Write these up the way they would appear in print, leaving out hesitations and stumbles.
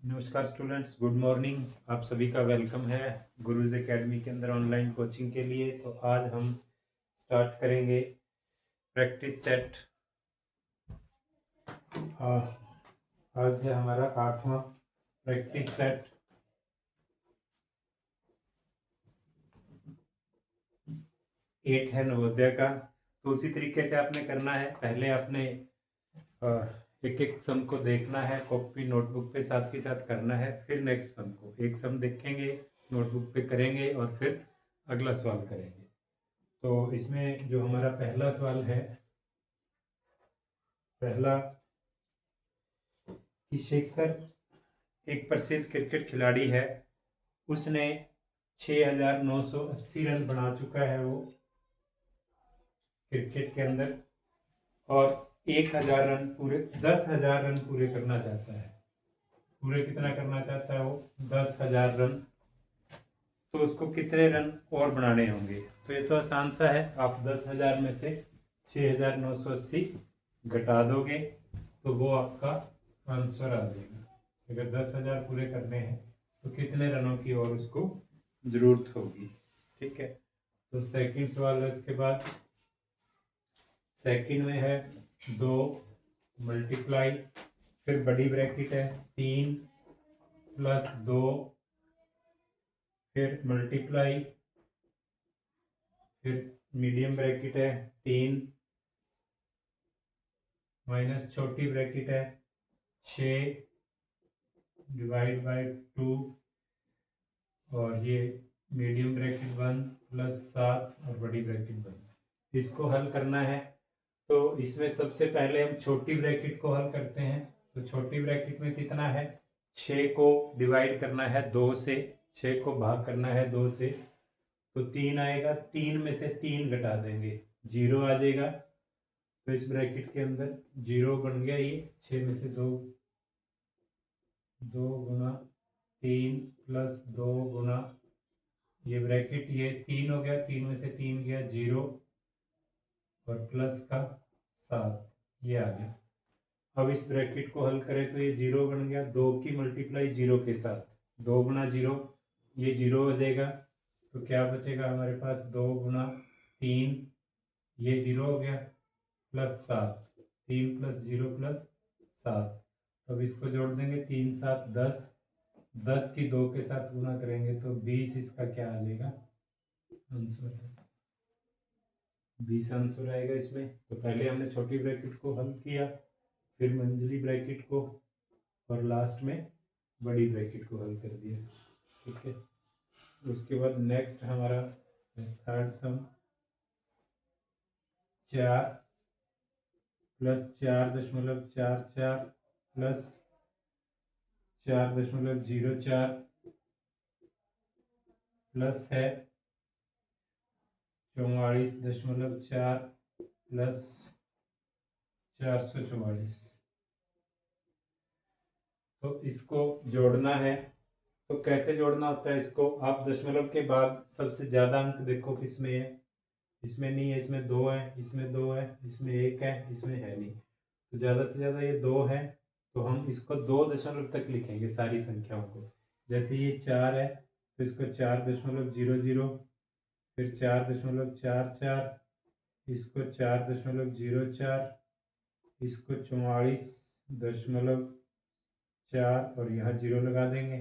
नमस्कार students, good morning. आप सभी का वेलकम है गुरुज एकेडमी के अंदर ऑनलाइन कोचिंग के लिए। तो आज हम स्टार्ट करेंगे प्रैक्टिस सेट। आज है हमारा 8वां प्रैक्टिस सेट। एट है नवोदय का। तो उसी तरीके से आपने करना है। पहले आपने एक एक सम को देखना है, कॉपी नोटबुक पे साथ के साथ करना है। फिर नेक्स्ट सम को एक सम देखेंगे, नोटबुक पे करेंगे और फिर अगला सवाल करेंगे। तो इसमें जो हमारा पहला सवाल है, पहला कि शेखर एक प्रसिद्ध क्रिकेट खिलाड़ी है। उसने 6,980 रन बना चुका है वो क्रिकेट के अंदर, और 1,000 रन पूरे 10,000 रन पूरे करना चाहता है। पूरे कितना करना चाहता है वो? 10,000 रन। तो उसको कितने रन और बनाने होंगे? तो ये तो आसान सा है। आप 10,000 में से 6,980 घटा दोगे तो वो आपका आंसर आ जाएगा। अगर 10,000 पूरे करने हैं तो कितने रनों की और उसको जरूरत होगी। ठीक है। तो सेकंड सवाल है। इसके बाद सेकंड में है 2 मल्टीप्लाई, फिर बड़ी ब्रैकेट है 3 प्लस 2, फिर मल्टीप्लाई, फिर मीडियम ब्रैकेट है 3 माइनस छोटी ब्रैकेट है 6 डिवाइड बाय 2, और ये मीडियम ब्रैकेट 1 प्लस 7 और बड़ी ब्रैकेट 1। इसको हल करना है। तो इसमें सबसे पहले हम छोटी ब्रैकेट को हल करते हैं। तो छोटी ब्रैकेट में कितना है? 6 को डिवाइड करना है 2 से, 6 को भाग करना है 2 से, तो 3 आएगा। 3 में से 3 घटा देंगे, 0 आ जाएगा। तो इस ब्रैकेट के अंदर 0 बन गया। ये 6 में से 2, 2 गुना 3 प्लस 2 गुना ये ब्रैकेट, ये 3 हो गया, 3 में से 3 गया 0, और प्लस का 7 ये आ गया। अब इस ब्रैकेट को हल करें तो ये 0 बन गया। 2 की मल्टीप्लाई 0 के साथ, 2 गुना 0, ये 0 हो जाएगा। तो क्या बचेगा हमारे पास? 2 गुना 3, ये 0 हो गया, प्लस 7, 3 प्लस 0 प्लस 7। तो अब इसको जोड़ देंगे, 3 7 10, 10 की 2 के साथ गुना करेंगे तो 20 इसका क्या आ जाएगा आंसर? 20 आंसर आएगा इसमें। तो पहले हमने छोटी ब्रैकेट को हल किया, फिर मंझली ब्रैकेट को, और लास्ट में बड़ी ब्रैकेट को हल कर दिया। ठीक है। उसके बाद नेक्स्ट हमारा थर्ड सम, 4 प्लस 4.44 प्लस 4.04 प्लस है 44.4 प्लस 444। तो इसको जोड़ना है। तो कैसे जोड़ना होता है इसको? आप दशमलव के बाद सबसे ज्यादा अंक देखो किस में है। इसमें नहीं है, इसमें 2 है, इसमें 2 है, इसमें 1 है, इसमें है नहीं। तो ज्यादा से ज्यादा ये 2 है। तो हम इसको 2 दशमलव तक लिखेंगे सारी संख्याओं को। जैसे ये 4 है तो इसको 4.00, फिर 4.44, इसको 4.04, इसको 44.4 और यहाँ 0 लगा देंगे।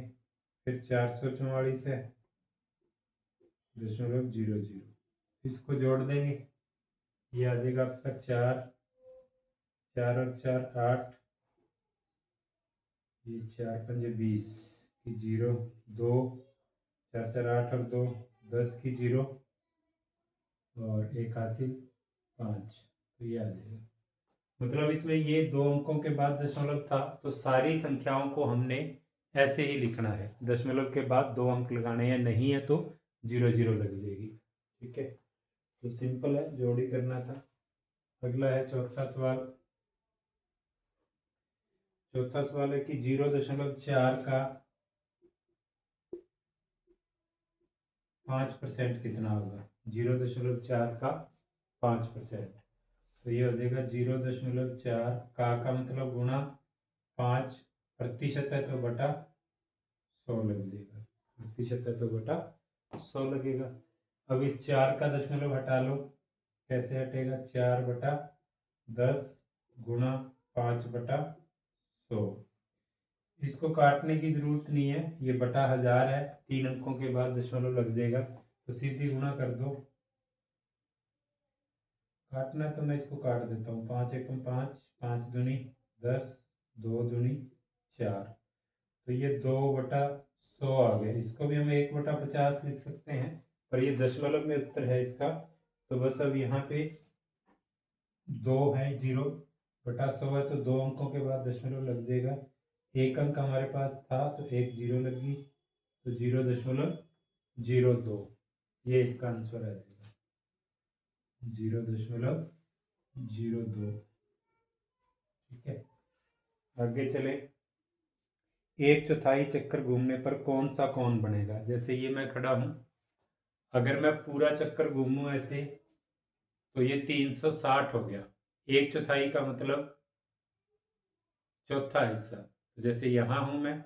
फिर 444 है 0.00, इसको जोड़ देंगे, ये आ जाएगा आपका 4, 4 और 4 8, ये 4 पंजे 20 की 0, 2, 4 4 8 और 2 10 की 0, और 81 5। तो ये आ जाएगा। मतलब इसमें ये 2 अंकों के बाद दशमलव था, तो सारी संख्याओं को हमने ऐसे ही लिखना है। दशमलव के बाद 2 अंक लगाने हैं, नहीं है तो 0 0 लग जाएगी। ठीक है। तो सिंपल है, जोड़ी करना था। अगला है चौथा सवाल। चौथा सवाल है कि 0.4 का 5% कितना होगा? 0.4 का 5%। तो ये हो जाएगा 0.4 का मतलब गुणा 5, प्रतिशत है तो बटा 100 लग जाएगा, प्रतिशत है तो बटा 100 लगेगा। अब इस 4 का दशमलव हटा लो, कैसे हटेगा, 4/10 गुणा 5/100। इसको काटने की जरूरत नहीं है, ये बटा 1000 है, 3 अंकों के बाद दशमलव लग जाएगा, तो सीधी गुणा कर दो। काटना है तो मैं इसको काट देता हूँ, 5 एकम 5, 5 दूनी 10, 2 दूनी 4, तो ये 2/100 आ गया। इसको भी हम 1/50 लिख सकते हैं, पर ये दशमलव में उत्तर है इसका, तो बस अब यहाँ पे 2 है, 0/100 है, तो 2 अंकों के बाद दशमलव लग जाएगा। 1 अंक हमारे पास था तो 1 0 लगी, तो 0.02, ये इसका आंसर आ जाएगा, 0.02। ठीक है, आगे चले। 1/4 चक्कर घूमने पर कौन सा कोण बनेगा। जैसे ये मैं खड़ा हूं, अगर मैं पूरा चक्कर घूमूं ऐसे, तो ये 360 हो गया। 1/4 का मतलब चौथा हिस्सा, तो जैसे यहाँ हूं मैं,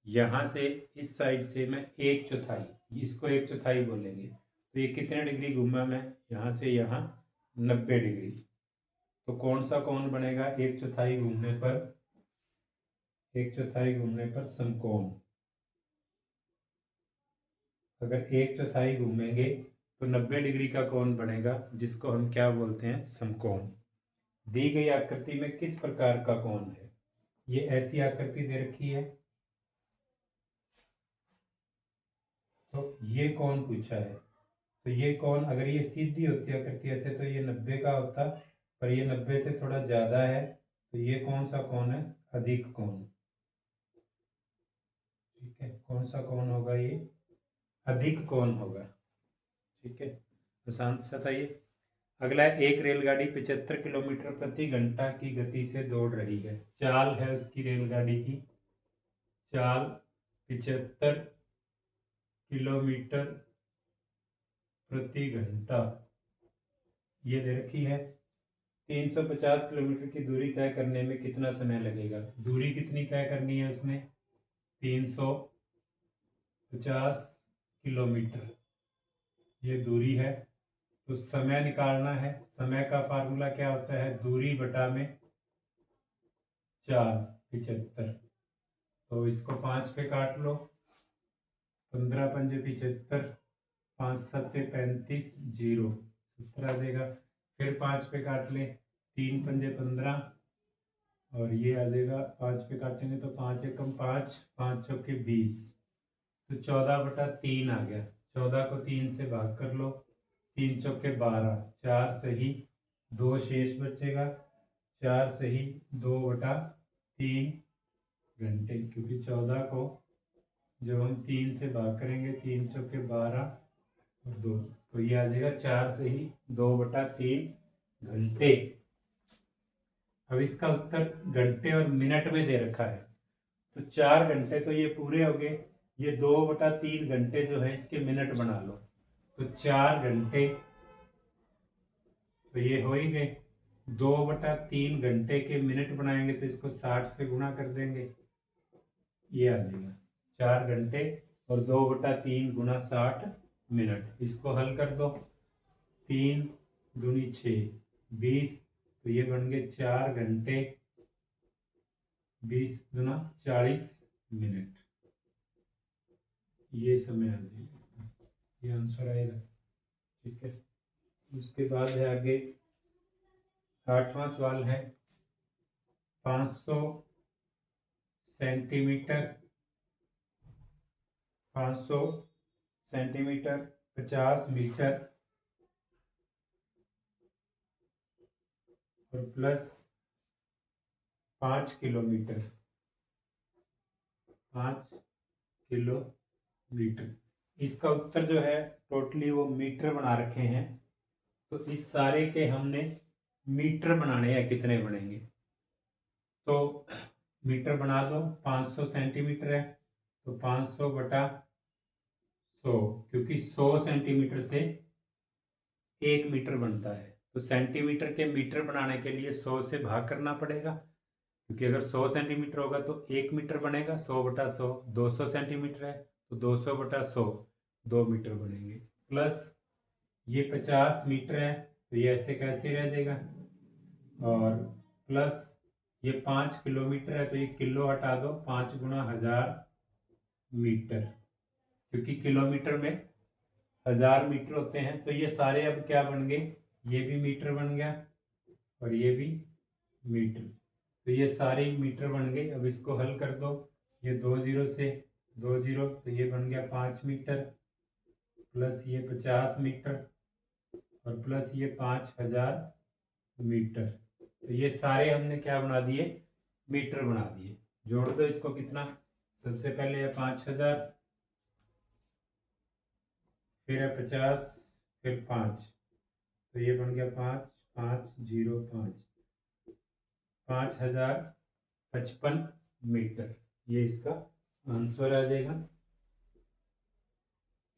यहाँ से इस साइड से मैं 1/4, इसको 1/4 बोलेंगे, तो ये कितने डिग्री घूमा मैं, यहाँ से यहाँ 90 डिग्री। तो कौन सा कोण बनेगा 1/4 घूमने पर, 1/4 घूमने पर समकोण। अगर 1/4 घूमेंगे तो 90 डिग्री का कोण बनेगा, जिसको हम क्या बोलते हैं, समकोण। दी गई आकृति में किस प्रकार का कोण है। ये ऐसी आकृति दे रखी है, तो ये कोण पूछा है, तो ये कोण अगर ये सीधी होती आकृति ऐसे तो ये 90 का होता, पर ये 90 से थोड़ा ज्यादा है, तो ये कौन सा कोण है, अधिक कोण। ठीक है, कौन सा कोण होगा, ये अधिक कोण होगा। ठीक है, आसान सा था ये। अगला है, एक रेलगाड़ी 75 किलोमीटर प्रति घंटा की गति से दौड़ रही है। चाल है उसकी रेलगाड़ी की, चाल 75 किलोमीटर प्रति घंटा ये दे रखी है। 350 किलोमीटर की दूरी तय करने में कितना समय लगेगा। दूरी कितनी तय करनी है उसने, 350 किलोमीटर ये दूरी है, तो समय निकालना है। समय का फार्मूला क्या होता है, दूरी बटा में 4, 75, तो इसको 5 पे काट लो, 15 पंजे 75, 5 7 35, 0 17 आ जाएगा। फिर 5 पे काट ले, 3 पंजे 15, और ये आ जाएगा 5 पे काटेंगे तो 5 एकम 5, 5 चौके 20, तो 14/3 आ गया। 14 को 3 से भाग कर लो, 3 चौके 12, 4 सही 2 शेष बचेगा, 4 सही 2/3 घंटे, क्योंकि 14 को जब हम 3 से भाग करेंगे, 3 चौके 12 और 2, तो ये आ जाएगा 4 सही 2/3 घंटे। अब इसका उत्तर घंटे और मिनट में दे रखा है, तो 4 घंटे तो ये पूरे हो गए, ये 2/3 घंटे जो है इसके मिनट बना लो, तो 4 घंटे तो ये हो ही गए। 2/3 घंटे के मिनट बनाएंगे तो इसको 60 से गुणा कर देंगे, ये आ जाएगा 4 घंटे और 2/3 गुणा 60 मिनट। इसको हल कर दो, 3 दूनी 6, 20, तो ये बन गए 4 घंटे 20 दूना 40 मिनट, ये समय आ जाएगा, ये आंसर आएगा। ठीक है, उसके बाद है आगे 8वां सवाल है, 500 सेंटीमीटर 50 मीटर और प्लस 5 किलोमीटर, 5 किलोमीटर। इसका उत्तर जो है टोटली वो मीटर बना रखे हैं, तो इस सारे के हमने मीटर बनाने हैं, कितने बनेंगे, तो मीटर बना दो। 500 सेंटीमीटर है तो 500/100, क्योंकि 100 सेंटीमीटर से 1 मीटर बनता है, तो सेंटीमीटर के मीटर बनाने के लिए 100 से भाग करना पड़ेगा, क्योंकि अगर 100 सेंटीमीटर होगा तो 1 मीटर बनेगा, 100/100। 200 सेंटीमीटर है तो 200/100 2 मीटर बनेंगे। प्लस ये 50 मीटर है तो ये ऐसे कैसे रह जाएगा, और प्लस ये 5 किलोमीटर है तो ये किलो हटा दो, 5×1000 मीटर, क्योंकि किलोमीटर में 1000 मीटर होते हैं। तो ये सारे अब क्या बन गए, ये भी मीटर बन गया और ये भी मीटर, तो ये सारे मीटर बन गए। अब इसको हल कर दो, ये 2 जीरो से 2 जीरो, तो ये बन गया 5 मीटर, प्लस ये 50 मीटर और प्लस ये 5000 मीटर। तो ये सारे हमने क्या बना दिए, मीटर बना दिए। जोड़ दो इसको, कितना, सबसे पहले है 5000, फिर है 50, फिर 5, तो ये बन गया 5 5 0 5, 5055 मीटर। ये इसका आंसर आ जाएगा।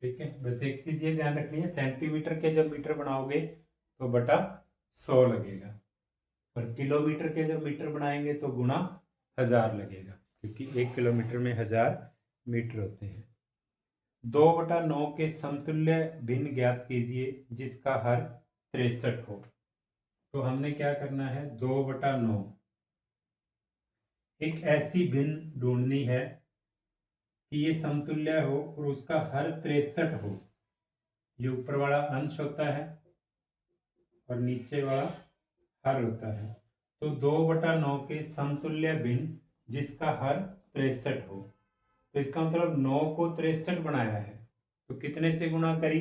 ठीक है, बस एक चीज ये ध्यान रखनी है, सेंटीमीटर के जब मीटर बनाओगे तो बटा 100 लगेगा, और किलोमीटर के जब मीटर बनाएंगे तो गुणा 1000 लगेगा, क्योंकि 1 किलोमीटर में 1000 मीटर होते हैं। 2/9 के समतुल्य भिन्न ज्ञात कीजिए जिसका हर 63 हो। तो हमने क्या करना है, 2/9 एक ऐसी भिन्न ढूंढनी है कि ये समतुल्य हो और उसका हर 63 हो। ये ऊपर वाला अंश होता है और नीचे वाला हर होता है। तो 2/9 के समतुल्य भिन्न जिसका हर 63 हो, तो इसका मतलब 9 को 63 बनाया है तो कितने से गुणा करी।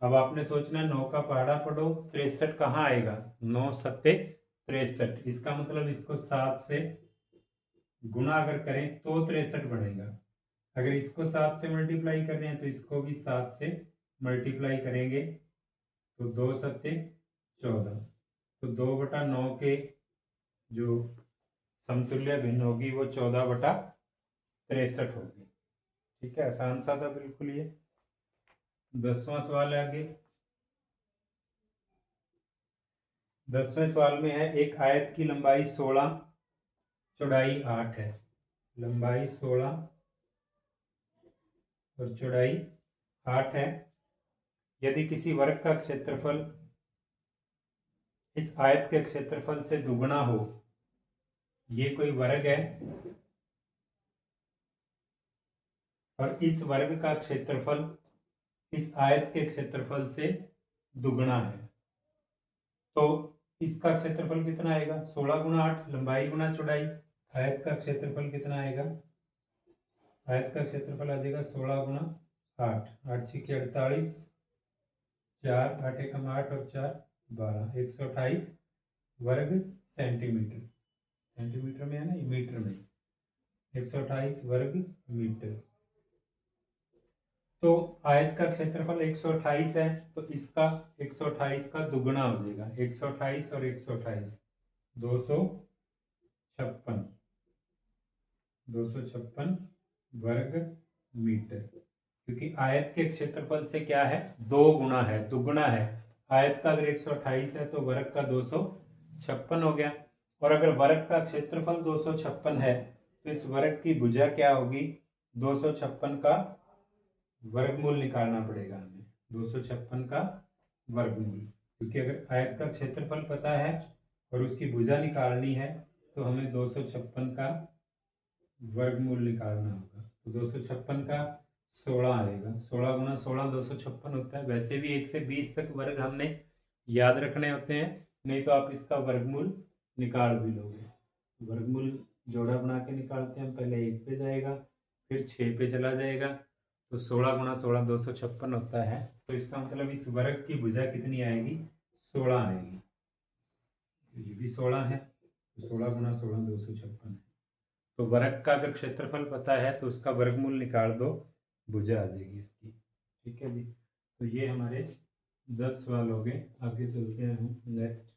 अब आपने सोचना है 9 का पहाड़ा पढ़ो, 63 कहाँ आएगा, 9 सत्ते 63, इसका मतलब इसको 7 से गुणा अगर करें तो 63 बनेगा। अगर इसको 7 से मल्टीप्लाई कर रहे हैं तो इसको भी 7 से मल्टीप्लाई करेंगे, तो 2 सत्ते 14, तो 2/9 के जो समतुल्य भिन्न होगी वो 14/63 होगी। ठीक है, आसान सा था बिल्कुल ये। 10वां सवाल है आगे। 10वें सवाल में है, एक आयत की लंबाई 16 चौड़ाई 8 है। लंबाई 16 और चौड़ाई 8 है। यदि किसी वर्ग का क्षेत्रफल इस आयत के क्षेत्रफल से दुगना हो, ये कोई वर्ग है और इस वर्ग का क्षेत्रफल इस आयत के क्षेत्रफल से दुगना है, तो इसका क्षेत्रफल कितना आएगा, 16×8, लंबाई गुना चौड़ाई। आयत का क्षेत्रफल कितना आएगा, आयत का क्षेत्रफल आ जाएगा 16×8, 8 × 48, 4 8 एकम 8 और 4 12, 128 वर्ग सेंटीमीटर। सेंटीमीटर में है ना, ये मीटर में, 128 वर्ग मीटर। तो आयत का क्षेत्रफल 128 है तो इसका 128 का दुगुना हो जाएगा, 128 और 128 256, 256 वर्ग मीटर। क्योंकि आयत के क्षेत्रफल से क्या है, 2 गुना है, दुगुना है। आयत का अगर 128 है तो वर्ग का 256 हो गया। और अगर वर्ग का क्षेत्रफल 256 है तो इस वर्ग की भुजा क्या होगी, 256 का वर्गमूल निकालना पड़ेगा हमें, 256 का वर्गमूल। क्योंकि अगर आयत का क्षेत्रफल पता है और उसकी भुजा निकालनी है तो हमें 256 का वर्गमूल निकालना होगा। तो 256 का 16 आएगा, 16×16 256 होता है। वैसे भी 1 से 20 तक वर्ग हमने याद रखने होते हैं, नहीं तो आप इसका वर्गमूल निकाल भी लोगे। वर्गमूल जोड़ा बना के निकालते हैं हम, पहले 1 पे जाएगा फिर 6 पे चला जाएगा, तो 16×16 256 होता है। तो इसका मतलब इस वर्ग की भुजा कितनी आएगी, 16 आएगी। तो ये भी 16 है, तो 16×16 256 है। तो वर्ग का अगर क्षेत्रफल पता है तो उसका वर्गमूल निकाल दो, भुजा आ जाएगी इसकी। ठीक है जी, तो ये हमारे 10 सवाल हो गए। आगे चलते हैं हम नेक्स्ट।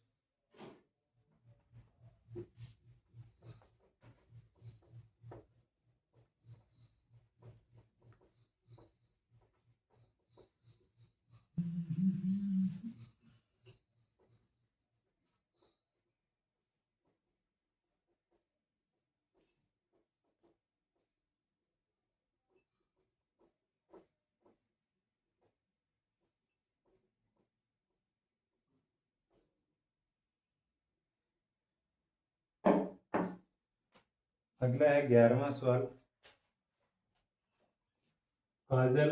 अगला है 11वां सवाल। काजल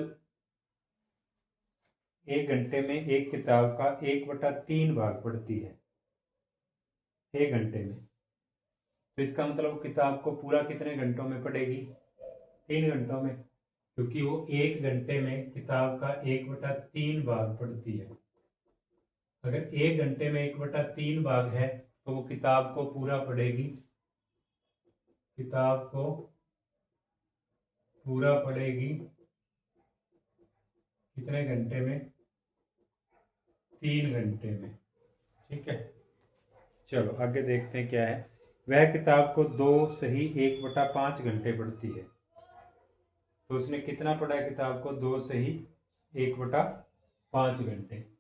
1 घंटे में एक किताब का 1/3 भाग पढ़ती है 1 घंटे में, तो इसका मतलब किताब को पूरा कितने घंटों में पढ़ेगी? 3 घंटों में, क्योंकि वो 1 घंटे में किताब का 1/3 भाग पढ़ती है। अगर 1 घंटे में 1/3 भाग है तो वो किताब को पूरा पढ़ेगी, किताब को पूरा पढ़ेगी कितने घंटे में? 3 घंटे में। ठीक है, चलो आगे देखते हैं क्या है। वह किताब को 2 सही 1/5 घंटे पढ़ती है, तो उसने कितना पढ़ा है किताब को? 2 सही 1/5 घंटे।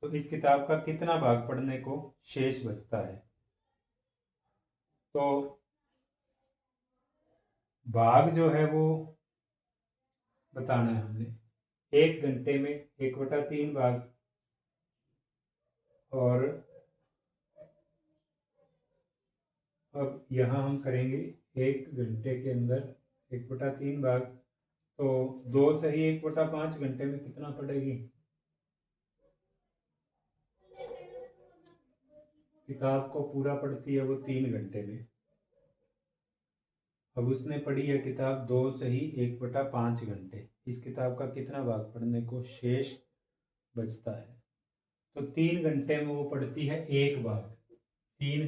तो इस किताब का कितना भाग पढ़ने को शेष बचता है? तो भाग जो है वो बताना है हमने। 1 घंटे में 1/3 भाग, और अब यहाँ हम करेंगे 1 घंटे के अंदर 1/3 भाग, तो 2 सही 1/5 घंटे में कितना पड़ेगी? किताब को पूरा पढ़ती है वो 3 घंटे में। अब उसने पढ़ी है किताब 2 सही 1/5 घंटे। इस किताब का कितना भाग पढ़ने को शेष बचता है? तो 3 घंटे में वो पढ़ती है 1 भाग। 3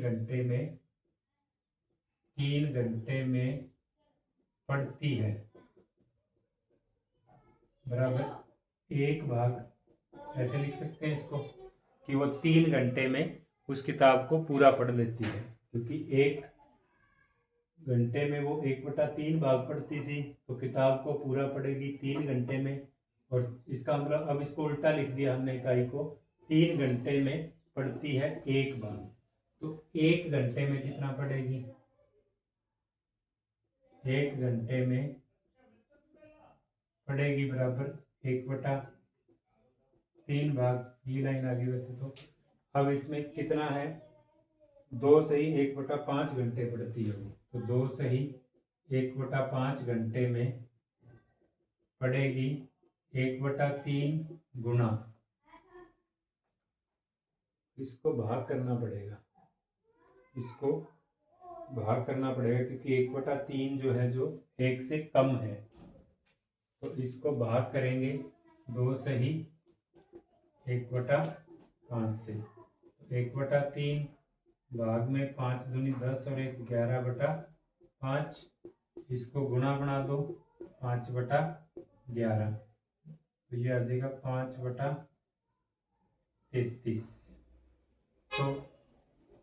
घंटे में पढ़ती है बराबर 1 भाग। ऐसे लिख सकते हैं इसको कि वो 3 घंटे में उस किताब को पूरा पढ़ लेती है, क्योंकि 1 घंटे में वो 1/3 भाग पढ़ती थी, तो किताब को पूरा पढ़ेगी 3 घंटे में। और इसका मतलब अब इसको उल्टा लिख दिया हमने, इकाई को 3 घंटे में पढ़ती है 1 भाग, तो 1 घंटे में कितना पढ़ेगी? 1 घंटे में पढ़ेगी बराबर 1/3 भाग। ये लाइन आ गई वैसे तो। अब इसमें कितना है? 2 सही 1/5 घंटे पढ़ती है वो, तो 2 सही 1/5 घंटे में पढ़ेगी 1/3 गुना, इसको भाग करना पड़ेगा, इसको भाग करना पड़ेगा, क्योंकि 1/3 जो है जो 1 से कम है, तो इसको भाग करेंगे 2 सही 1/5 से। 1/3 भाग में 5 दूनी 10 और 1 11/5, इसको गुणा बना दो 5/11, तो ये आ जाएगा 5/33। तो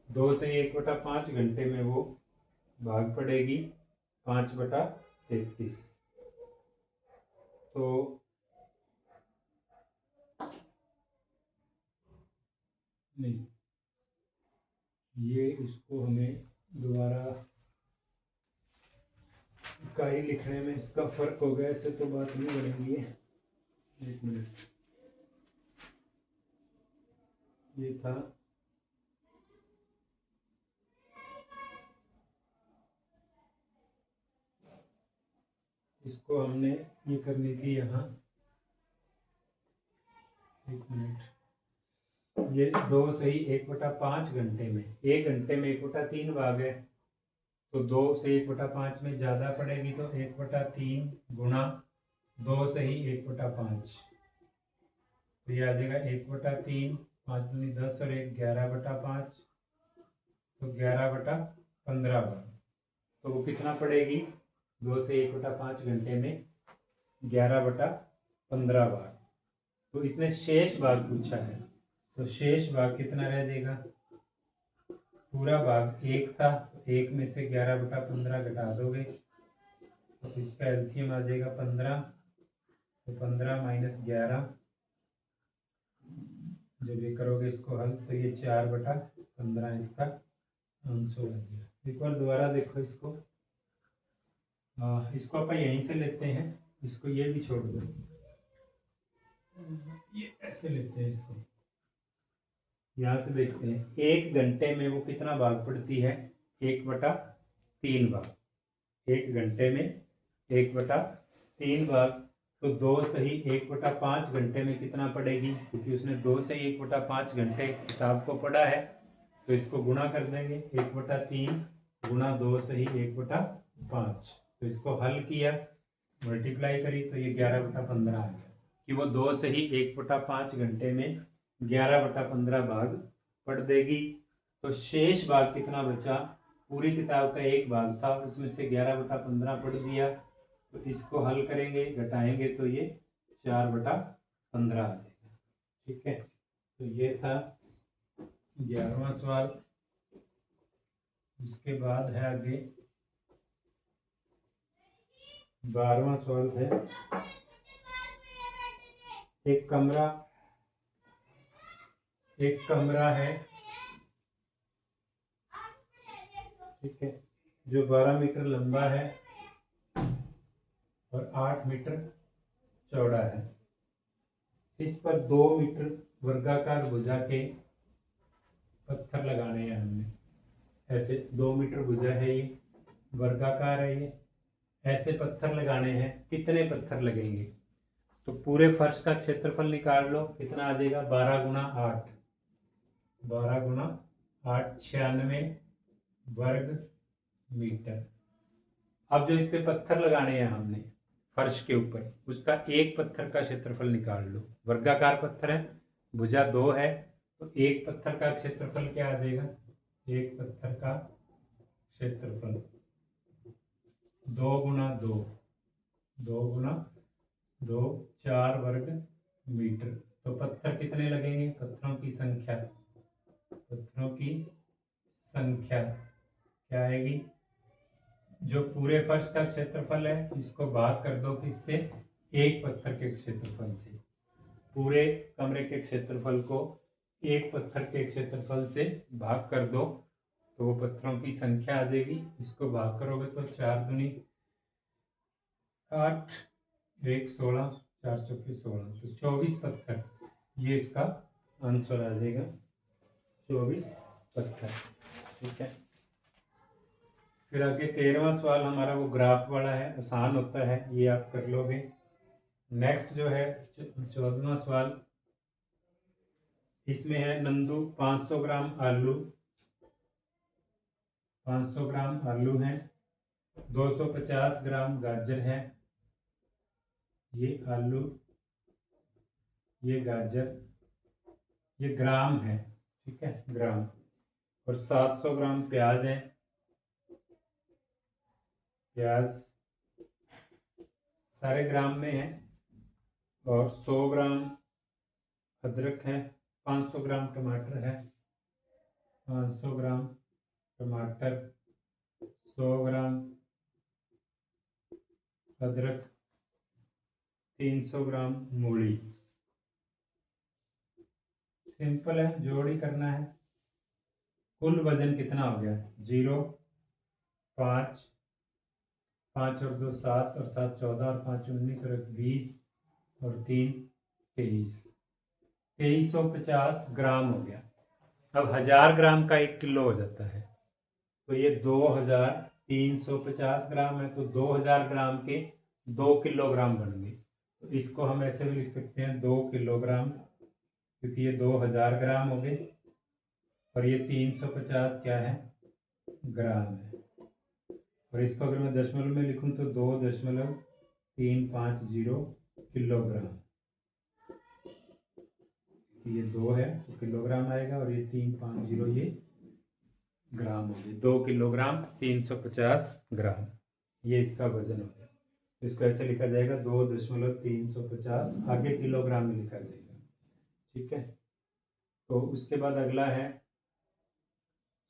2 से 1/5 घंटे में वो भाग पड़ेगी 5/33। तो नहीं, ये इसको हमें दोबारा इकाई लिखने में इसका फर्क हो गया, ऐसे तो बात नहीं बनेगी। 1 मिनट, ये था इसको हमने ये करनी थी यहाँ। 1 मिनट, ये 2 सही 1/5 घंटे में, 1 घंटे में 1/3 भाग है, तो 2 से 1/5 में ज़्यादा पड़ेगी, तो 1/3 गुणा 2 सही 1/5, तो ये आ जाएगा 1/3, 5 दूनी 10 और 1 11/5, तो 11/15 भाग। तो वो कितना पड़ेगी? 2 से 1/5 घंटे में 11/15 भाग। तो इसने शेष भाग पूछा है, तो शेष भाग कितना रह जाएगा? पूरा भाग 1 था, तो 1 में से 11/15 घटा दोगे, तो इसका एलसीएम आ जाएगा 15, तो 15 माइनस 11, जब ये करोगे इसको हल, तो ये 4/15 इसका आंसर आ गया। एक बार दोबारा देखो इसको, इसको अपन यहीं से लेते हैं, इसको ये भी छोड़ दो, ये ऐसे लेते हैं इसको, यहाँ से देखते हैं 1 घंटे में वो कितना भाग पढ़ती है? 1/3 भाग। 1 घंटे में 1/3 भाग, तो 2 सही 1/5 घंटे में कितना पड़ेगी, क्योंकि उसने 2 सही 1/5 घंटे किताब को पढ़ा है, तो इसको गुणा कर देंगे 1/3 गुणा 2 सही 1/5। तो इसको हल किया, मल्टीप्लाई करी, तो ये 11/15 आ गया कि वो 2 सही 1/5 घंटे में 11/15 भाग पढ़ देगी। तो शेष भाग कितना बचा, पूरी किताब का 1 भाग था, उसमें से 11/15 पढ़ दिया, तो इसको हल करेंगे, घटाएंगे, तो ये 4/15 आ जाएगा। ठीक है, तो ये था 11वां सवाल। उसके बाद है आगे 12वां सवाल है, एक कमरा है, ठीक है, जो 12 मीटर लंबा है और 8 मीटर चौड़ा है। इस पर 2 मीटर वर्गाकार भुजा के पत्थर लगाने हैं हमने। ऐसे 2 मीटर भुजा है, ये वर्गाकार है, ये ऐसे पत्थर लगाने हैं। कितने पत्थर लगेंगे, तो पूरे फर्श का क्षेत्रफल निकाल लो, कितना आ जाएगा, 12 गुना 8, 12 गुना 8 96 वर्ग मीटर। अब जो इस पे पत्थर लगाने हैं हमने फर्श के ऊपर, उसका एक पत्थर का क्षेत्रफल निकाल लो। वर्गाकार पत्थर है, भुजा 2 है, तो एक पत्थर का क्षेत्रफल क्या आ जाएगा, एक पत्थर का क्षेत्रफल 2 गुना 2, 2 गुना 2 4 वर्ग मीटर। तो पत्थर कितने लगेंगे, पत्थरों की संख्या, पत्थरों की संख्या क्या आएगी, जो पूरे फर्श का क्षेत्रफल है इसको भाग कर दो किससे, एक पत्थर के क्षेत्रफल से। पूरे कमरे के क्षेत्रफल को एक पत्थर के क्षेत्रफल से भाग कर दो, तो वो पत्थरों की संख्या आ जाएगी। इसको भाग करोगे तो 4 दूनी 8, 1 16, 4 चौके 16, तो 24 पत्थर, ये इसका आंसर आ जाएगा, 24 पत्थर। ठीक है, फिर आगे 13वां सवाल हमारा वो ग्राफ वाला है, आसान होता है, ये आप कर लोगे। नेक्स्ट जो है 14वां सवाल, इसमें है नंदू 500 ग्राम आलू, 500 ग्राम आलू है, 250 ग्राम गाजर है, ये आलू, ये गाजर, ये ग्राम है, ठीक है, ग्राम, और 700 ग्राम प्याज है, प्याज सारे ग्राम में है, और 100 ग्राम अदरक है, 500 ग्राम टमाटर है, 500 ग्राम टमाटर, 100 ग्राम अदरक, 300 ग्राम मूली। सिंपल है, जोड़ ही करना है। कुल वजन कितना हो गया, 0 5, 5 और 2 7, और 7 14, और 5 19, और 1 20, और 3 23, 2350 ग्राम हो गया। अब 1000 ग्राम का 1 किलो हो जाता है, तो ये 2350 ग्राम है, तो 2000 ग्राम के 2 किलोग्राम बन गए। तो इसको हम ऐसे भी लिख सकते हैं 2 किलोग्राम, क्योंकि ये 2000 ग्राम हो गए, और ये 350 क्या है, ग्राम है। और इसको अगर मैं दशमलव में लिखूं तो 2.350 किलोग्राम, ये 2 है तो किलोग्राम आएगा, और ये 350 ये ग्राम हो गए, 2 किलोग्राम 350 ग्राम, ये इसका वजन हो गया। तो इसको ऐसे लिखा जाएगा 2.350, आगे किलोग्राम में लिखा जाएगा। ठीक है, तो उसके बाद अगला है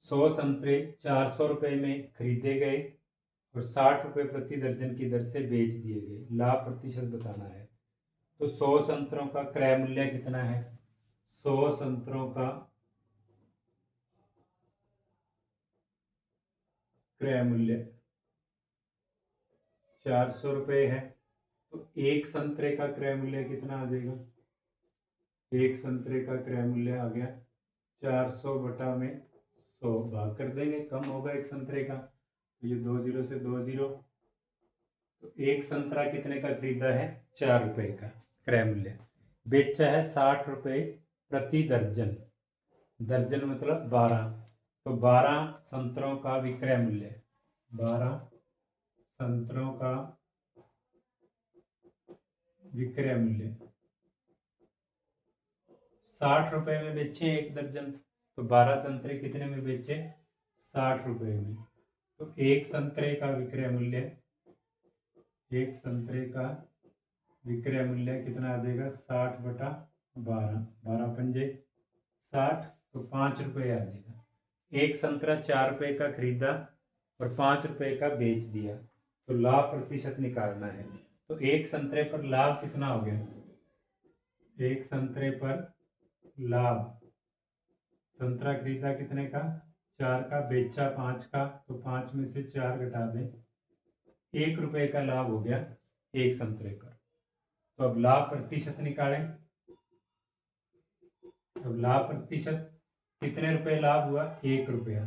100 संतरे 400 रुपये में खरीदे गए और 60 रुपये प्रति दर्जन की दर से बेच दिए गए, लाभ प्रतिशत बताना है। तो 100 संतरों का क्रय मूल्य कितना है, 100 संतरों का क्रय मूल्य 400 रुपये है, तो एक संतरे का क्रय मूल्य कितना आ जाएगा, एक संतरे का क्रय मूल्य आ गया 400 बटा में 100, भाग कर देंगे, कम होगा एक संतरे का, तो ये 2 जीरो से 2 जीरो, तो एक संतरा कितने का खरीदा है? 4 रुपए का क्रय मूल्य। बेचा है 60 रुपए प्रति दर्जन, दर्जन मतलब 12, तो 12 संतरों का विक्रय मूल्य, 12 संतरों का विक्रय मूल्य 60 रुपए में बेचे एक दर्जन, तो 12 संतरे कितने में बेचे? 60 रुपए में। तो एक संतरे का विक्रय मूल्य, एक संतरे का विक्रय मूल्य कितना आ जाएगा? 60 बटा 12, 12 पंजे 60, तो 5 रुपये आ जाएगा। एक संतरा 4 रुपये का खरीदा और 5 रुपये का बेच दिया, तो लाभ प्रतिशत निकालना है। तो एक संतरे पर लाभ कितना हो गया? एक संतरे पर लाभ, संतरा खरीदा कितने का? 4 का, बेचा 5 का, तो 5 में से 4 घटा दें, 1 रुपये का लाभ हो गया एक संतरे पर। तो अब लाभ प्रतिशत निकालें। अब लाभ प्रतिशत कितने रुपए लाभ हुआ? 1 रुपया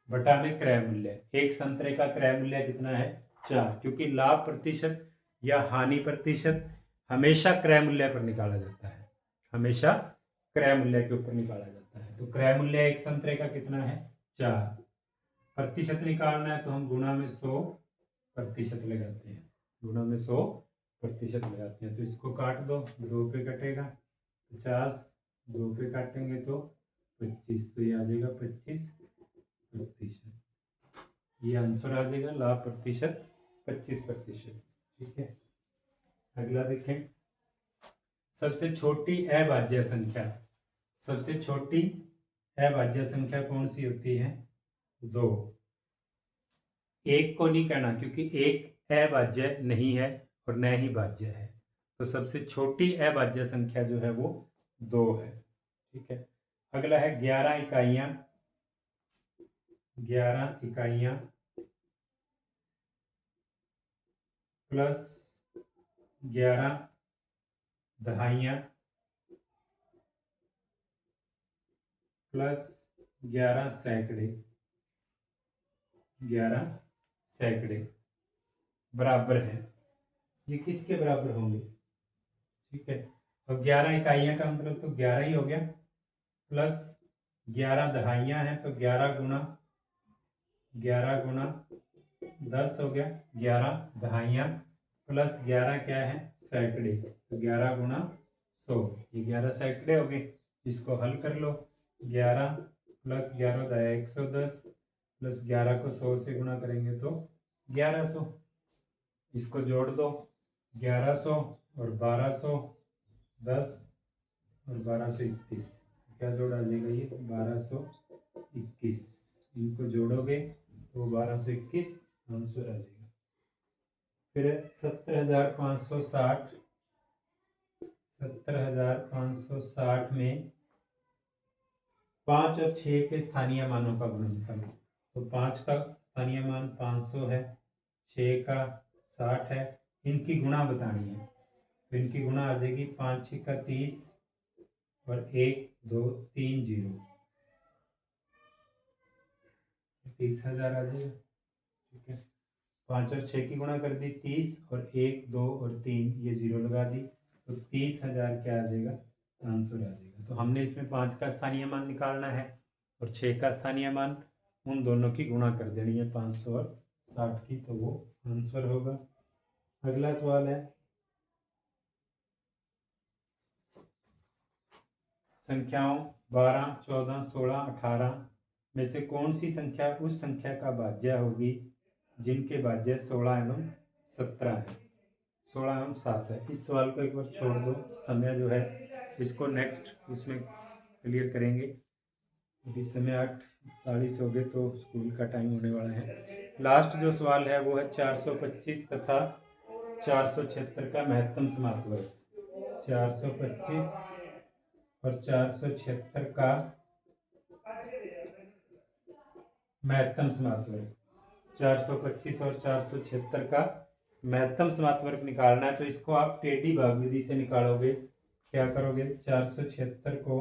बटा में क्रय मूल्य। एक संतरे का क्रय मूल्य कितना है? 4, क्योंकि लाभ प्रतिशत या हानि प्रतिशत हमेशा क्रय मूल्य पर निकाला जाता है, हमेशा क्रय मूल्य के ऊपर निकाला जाता है। तो क्रय मूल्य एक संतरे का कितना है? 4। प्रतिशत निकालना है तो हम गुणा में 100% लगाते हैं, गुणा में 100% लगाते हैं। तो इसको काट दो, 2 पे कटेगा 50, 2 पे काटेंगे तो 25, तो ये आ जाएगा 25%। ये आंसर आ जाएगा लाभ प्रतिशत 25%। ठीक है, अगला देखें। सबसे छोटी अभाज्य संख्या, सबसे छोटी अभाज्य संख्या कौन सी होती है? 2। एक को नहीं कहना, क्योंकि एक अभाज्य नहीं है और न ही भाज्य है। तो सबसे छोटी अभाज्य संख्या जो है वो 2 है। ठीक है, अगला है 11 इकाइयां, 11 इकाइयां प्लस 11 दहाइयां प्लस 11 सैकड़े, 11 सैकड़े बराबर है। ये किसके बराबर होंगे? ठीक है, अब 11 इकाइयां का मतलब तो 11 ही हो गया, प्लस 11 दहाइयां हैं तो 11 गुना 10 हो गया, 11 दहाइयां प्लस 11 क्या है? सैकड़े, तो 11 गुना 100, ये 11 सैकड़े हो गए। इसको हल कर लो, 11 प्लस 11 दाया 110 प्लस 11 को 100 से गुणा करेंगे तो 1100, इसको जोड़ दो, 1100 और 1200, 10 और 1221, क्या जोड़ आ जाएगा? ये 1221, इनको जोड़ोगे तो 1221 आंसर आ जाएगा। फिर 70,560, 70,560 में 5 और 6 के स्थानीय मानों का गुणनफल, तो 5 का स्थानीय मान 500 है, 6 का 60 है, इनकी गुणा बतानी है। तो इनकी गुणा आ जाएगी 5 6 का 30 और 1 2 3 0, 30,000 आ जाएगा। ठीक है, 5 और 6 की गुणा कर दी 30 और 1 2 और 3 ये 0 लगा दी, तो 30,000 क्या आ जाएगा? आंसर आ जाएगा। तो हमने इसमें 5 का स्थानीय मान निकालना है और 6 का स्थानीय मान, उन दोनों की गुणा कर देनी है 500 और 60 की, तो वो आंसर होगा। अगला सवाल है, संख्याओं 12 14 16 18 में से कौन सी संख्या उस संख्या का भाज्य होगी जिनके भाज्य 16 एवं 17 है, 16 एवं 7 है। इस सवाल को एक बार छोड़ दो, समय जो है इसको नेक्स्ट उसमें क्लियर करेंगे। अभी समय 8:40 हो गए तो स्कूल का टाइम होने वाला है। लास्ट जो सवाल है वो है 425 तथा 476 का महत्तम समापवर्ग, 425 और 476 का महत्तम समापवर्ग, 425 और 476 का महत्तम समापवर्ग निकालना है। तो इसको आप टेढ़ी भाग विधि से निकालोगे। क्या करोगे? 476 को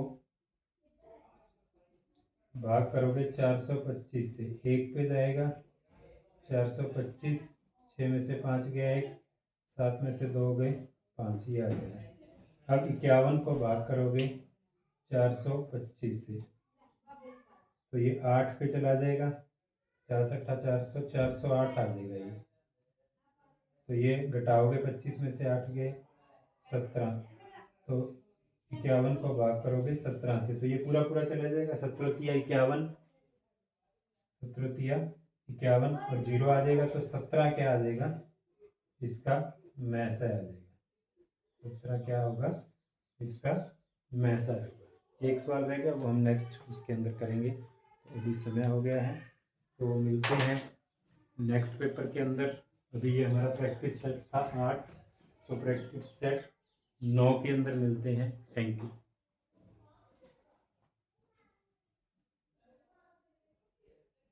भाग करोगे 425 से, 1 पे जाएगा 425, 6 में से 5 गया 1, 7 में से 2 गए 5, ये आ गया। अब 51 को भाग करोगे 425 से तो ये 8 पे चला जाएगा, 4 सट्ठा 400, 408 आ जाएगा ये। तो ये घटाओगे 25 में से 8 गए 17, तो 51 को भाग करोगे 17 से तो ये पूरा पूरा चला जाएगा। 17 51, 17 51 और 0 आ जाएगा तो 17 क्या आ जाएगा, इसका मैसा आ जाएगा। 17 क्या होगा, इसका मैसा होगा। एक सवाल रह गया, वो हम नेक्स्ट उसके अंदर करेंगे। तो अभी समय हो गया है, तो मिलते हैं नेक्स्ट पेपर के अंदर। अभी ये हमारा प्रैक्टिस सेट था 8, तो प्रैक्टिस सेट 9 के अंदर मिलते हैं। Thank you.